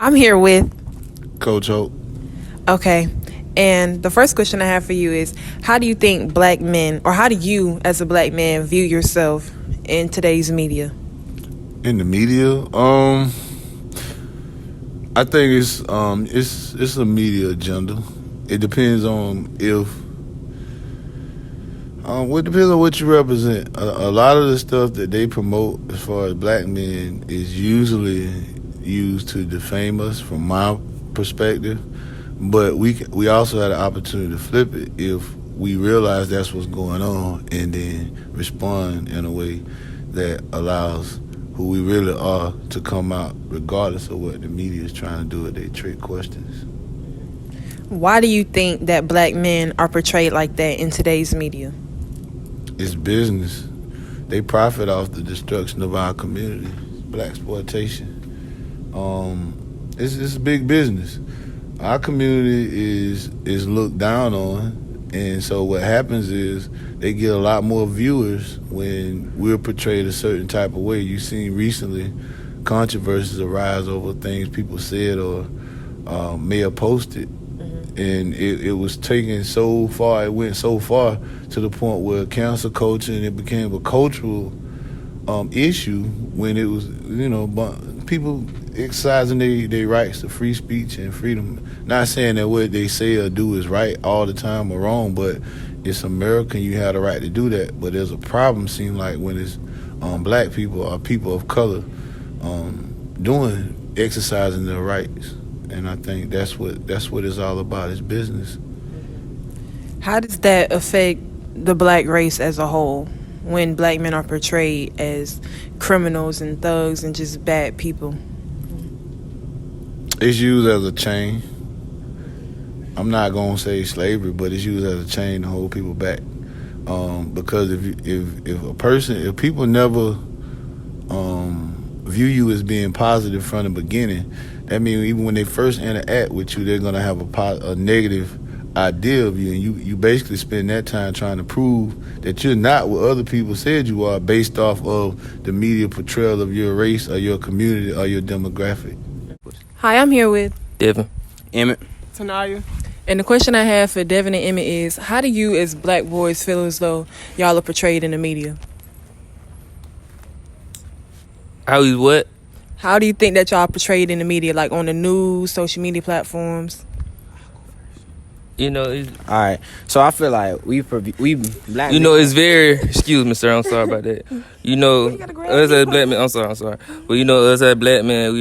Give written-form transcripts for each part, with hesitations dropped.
I'm here with. Coach Hope. Okay. And the first question I have for you is, how do you think black men, or how do you as a black man view yourself in today's media? In the media, I think it's a media agenda. It depends on it depends on what you represent. A lot of the stuff that they promote as far as black men is usually used to defame us from my perspective. But we also had an opportunity to flip it if we realize that's what's going on and then respond in a way that allows who we really are to come out regardless of what the media is trying to do with their trick questions. Why do you think that black men are portrayed like that in today's media? It's business. They profit off the destruction of our community. Black exploitation. It's big business. Our community is looked down on, and so what happens is they get a lot more viewers when we're portrayed a certain type of way. You've seen recently controversies arise over things people said or may have posted, and it was taken so far, it went so far to the point where cancel culture, and it became a cultural issue when it was, people exercising their rights to free speech and freedom. Not saying that what they say or do is right all the time or wrong, but it's America and you have the right to do that. But there's a problem, seem like, when it's black people or people of color exercising their rights. And I think that's what it's all about, is business. How does that affect the black race as a whole when black men are portrayed as criminals and thugs and just bad people? It's used as a chain. I'm not gonna say slavery, but it's used as a chain to hold people back. Because if people never view you as being positive from the beginning, that means even when they first interact with you, they're gonna have a negative idea of you, and you basically spend that time trying to prove that you're not what other people said you are based off of the media portrayal of your race or your community or your demographic. Hi, I'm here with Devin. Emmett. Tanaya. And the question I have for Devin and Emmett is, how do you as black boys feel as though y'all are portrayed in the media? How is what? How do you think that y'all are portrayed in the media, like on the news, social media platforms? It's, All right. So I feel like we black. it's very. Excuse me, sir. I'm sorry about that. Us as black men. I'm sorry. But us as black men,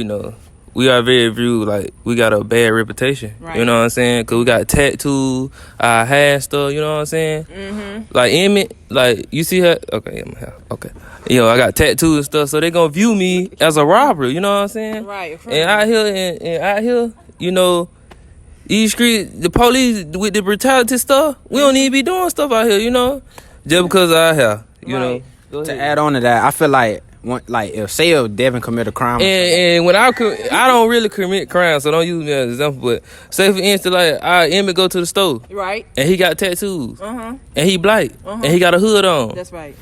we are very viewed like we got a bad reputation. Right. You know what I'm saying? Cause we got tattoos, our hair stuff. You know what I'm saying? Mm-hmm. Like Emmett, like you see her. Okay, okay. I got tattoos and stuff, so they gonna view me as a robber. You know what I'm saying? Right. And out here, these streets, the police with the brutality stuff, we don't need to be doing stuff out here, just because of our hair, Right. know. To add on to that, I feel like if Devin commit a crime, And when I don't really commit crime, so don't use me as an example. But say for instance, like Emmett go to the store, Right. and he got tattoos, Uh-huh. and he black, Uh-huh. and he got a hood on. That's right.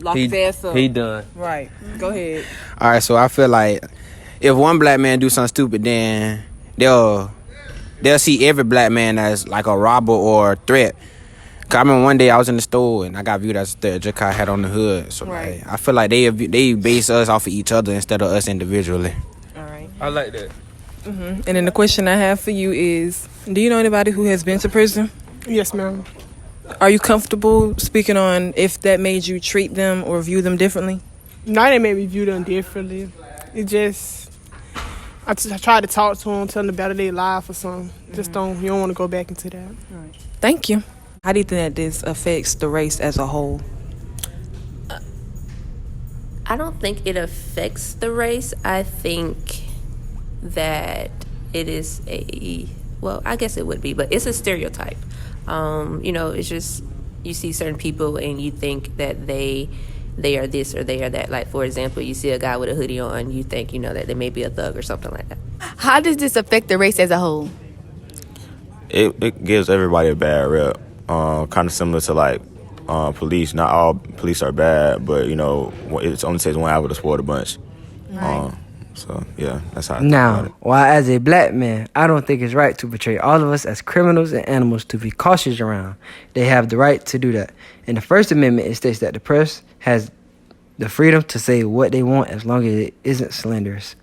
Lock his ass up. He done. Right. Go ahead. all right. So I feel like if one black man do something stupid, then they'll see every black man as like a robber or a threat. Cause I remember one day I was in the store and I got viewed as a threat just 'cause I had on the hood. So Right. like, I feel like they base us off of each other instead of us individually. All right. I like that. And then the question I have for you is, do you know anybody who has been to prison? Yes, ma'am. Are you comfortable speaking on if that made you treat them or view them differently? Not that made me view them differently. It just, I tried to talk to them, tell them about their life or something. Just you don't want to go back into that. Thank you. How do you think that this affects the race as a whole? I don't think it affects the race. I think that it is I guess it would be, but it's a stereotype. It's just, you see certain people and you think that they are this or they are that. Like, for example, you see a guy with a hoodie on, you think, that they may be a thug or something like that. How does this affect the race as a whole? It gives everybody a bad rep. Kind of similar to like police. Not all police are bad, but it only takes one apple to spoil the bunch. Right. So yeah, that's how I think Now, about it. while as a black man, I don't think it's right to portray all of us as criminals and animals to be cautious around. They have the right to do that. In the First Amendment, it states that the press has the freedom to say what they want as long as it isn't slanderous.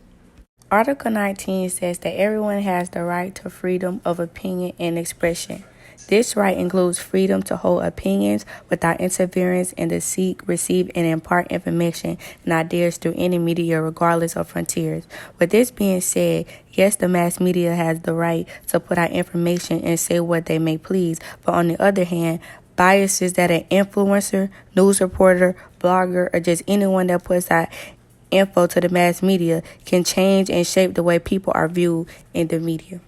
Article 19 says that everyone has the right to freedom of opinion and expression. This right includes freedom to hold opinions without interference and to seek, receive, and impart information and ideas through any media regardless of frontiers. With this being said, yes, the mass media has the right to put out information and say what they may please, but on the other hand, biases that an influencer, news reporter, blogger, or just anyone that puts out info to the mass media can change and shape the way people are viewed in the media.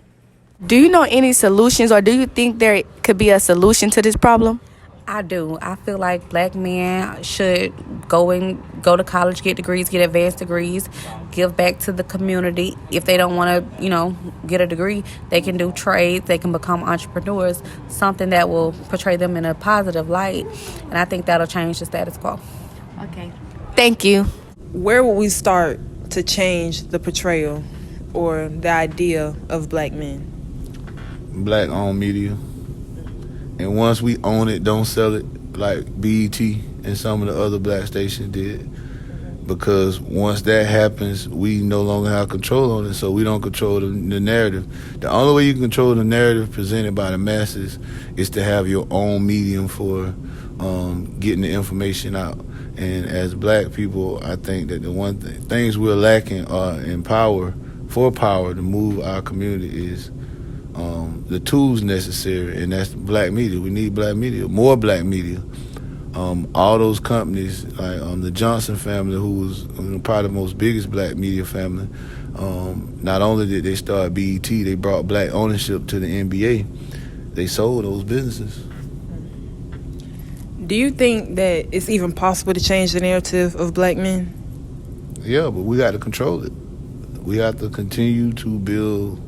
Do you know any solutions, or do you think there could be a solution to this problem? I do. I feel like black men should go to college, get degrees, get advanced degrees, give back to the community. If they don't want to, get a degree, they can do trades, they can become entrepreneurs, something that will portray them in a positive light. And I think that'll change the status quo. Okay. Thank you. Where would we start to change the portrayal or the idea of black men? Black-owned media. And once we own it, don't sell it like BET and some of the other black stations did. Because once that happens, we no longer have control on it, so we don't control the narrative. The only way you can control the narrative presented by the masses is to have your own medium for getting the information out. And as black people, I think that the one things we're lacking are in power to move our community is the tools necessary, and that's black media. We need black media, more black media. All those companies, like the Johnson family, who was probably the most biggest black media family, not only did they start BET, they brought black ownership to the NBA. They sold those businesses. Do you think that it's even possible to change the narrative of black men? Yeah, but we got to control it. We have to continue to build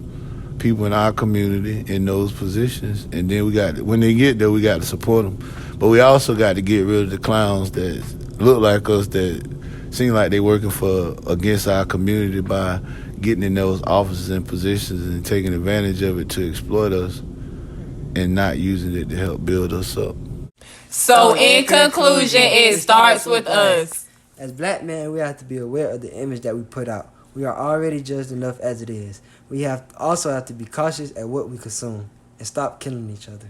people in our community in those positions, and then when they get there, we got to support them. But we also got to get rid of the clowns that look like us, that seem like they working against our community by getting in those offices and positions and taking advantage of it to exploit us and not using it to help build us up. So in conclusion, it starts with us. As black men, we have to be aware of the image that we put out. We are already judged enough as it is. We also have to be cautious at what we consume and stop killing each other.